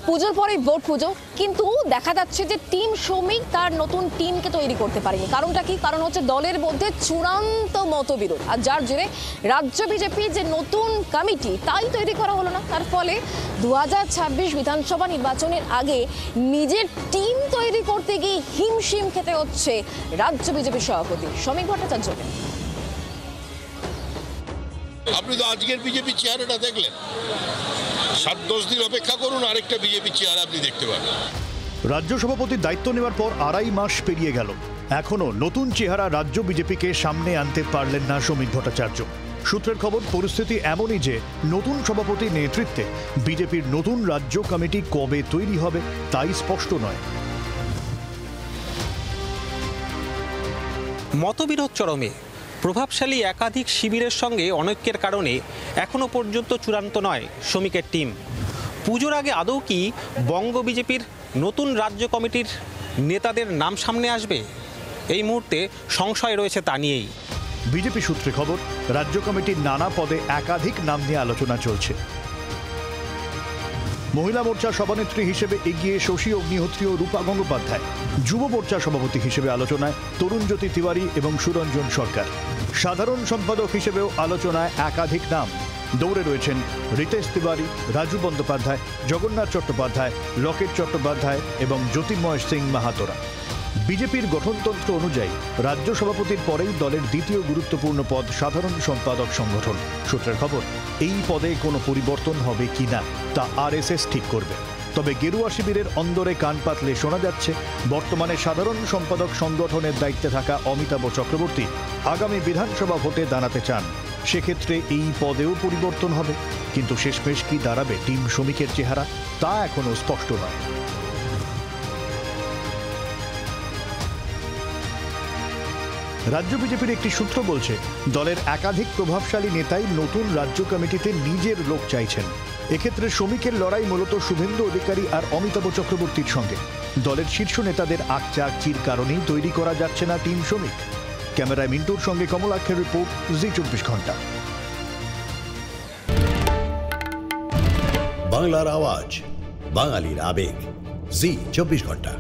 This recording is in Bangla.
পুজোর পরেই ভোট পুজো, কিন্তু দেখা যাচ্ছে যে টিম শ্রমিক তার নতুন টিমকে তৈরি করতে পারেনি। কারণটা কি? কারণ হচ্ছে দলের মধ্যে চূড়ান্ত মতবিরোধ, আর যার জেরে রাজ্য বিজেপি যে নতুন কমিটি তাই তৈরি করা হলো না। তার ফলে 2026 বিধানসভা নির্বাচনের আগে নিজের টিম তৈরি করতে গিয়ে হিমশিম খেতে হচ্ছে রাজ্য বিজেপি সভাপতি শ্রমিক ভট্টাচার্যকে। আপনি তো আজকের বিজেপি চেহারাটা দেখলেন, 7-10 দিন অপেক্ষা করুন, আরেকটা বিজেপি চেহারা আপনি দেখতে পাবেন। রাজ্য সভাপতির দায়িত্ব নেওয়ার পর 2.5 মাস পেরিয়ে গেল, এখনো নতুন চেহারা রাজ্য বিজেপিকে সামনে আনতে পারলেন না শ্রমিক ভট্টাচার্য। সূত্রের খবর, পরিস্থিতি এমনই যে নতুন সভাপতির নেতৃত্বে বিজেপির নতুন রাজ্য কমিটি কবে তৈরি হবে তাই স্পষ্ট নয়। মতবিরোধ চরমে, প্রভাবশালী একাধিক শিবিরের সঙ্গে অনৈক্যের কারণে এখনো পর্যন্ত চূড়ান্ত নয় শ্রমিকের টিম। পুজোর আগে আদৌ কি বঙ্গ বিজেপির নতুন রাজ্য কমিটির নেতাদের নাম সামনে আসবে? এই মুহূর্তে সংশয় রয়েছে তা নিয়েই। বিজেপি সূত্রে খবর, রাজ্য কমিটির নানা পদে একাধিক নাম নিয়ে আলোচনা চলছে। মহিলা মোর্চা সভানেত্রী হিসেবে এগিয়ে শশী অগ্নিহোত্রী ও রূপা গঙ্গোপাধ্যায়। যুব মোর্চা সভাপতি হিসেবে আলোচনায় তরুণজ্যোতি তিওয়ারি এবং সুরঞ্জন সরকার। সাধারণ সম্পাদক হিসেবেও আলোচনায় একাধিক নাম। দৌড়ে রয়েছেন রিতেশ তিওয়ারি, রাজু বন্দ্যোপাধ্যায়, জগন্নাথ চট্টোপাধ্যায়, লকেট চট্টোপাধ্যায় এবং জ্যোতির্ময় সিং মাহাতোরা। বিজেপির গঠনতন্ত্র অনুযায়ী রাজ্য সভাপতির পরেই দলের দ্বিতীয় গুরুত্বপূর্ণ পদ সাধারণ সম্পাদক সংগঠন। সূত্রের খবর, এই পদে কোনো পরিবর্তন হবে কিনা তা আরএসএস ঠিক করবে। তবে গেরুয়া শিবিরের অন্দরে কান পাতলে শোনা যাচ্ছে, বর্তমানে সাধারণ সম্পাদক সংগঠনের দায়িত্বে থাকা অমিতাভ চক্রবর্তী আগামী বিধানসভা ভোটে দাঁড়াতে চান। সেক্ষেত্রে এই পদেও পরিবর্তন হবে, কিন্তু শেষমেশ কি দাঁড়াবে টিম শ্রমিকের চেহারা তা এখনো স্পষ্ট নয়। রাজ্য বিজেপির একটি সূত্র বলছে, দলের একাধিক প্রভাবশালী নেতাই নতুন রাজ্য কমিটিতে নিজের লোক চাইছেন। এক্ষেত্রে শ্রমিকের লড়াই মূলত শুভেন্দু অধিকারী আর অমিতাভ চক্রবর্তীর সঙ্গে। দলের শীর্ষ নেতাদের আকচির কারণেই তৈরি করা যাচ্ছে না টিম শ্রমিক। ক্যামেরায় মিন্টুর সঙ্গে কমলাক্ষের রিপোর্ট, জি 24 ঘন্টা। বাংলার আওয়াজ, বাঙালির আবেগ, জি 24 ঘন্টা।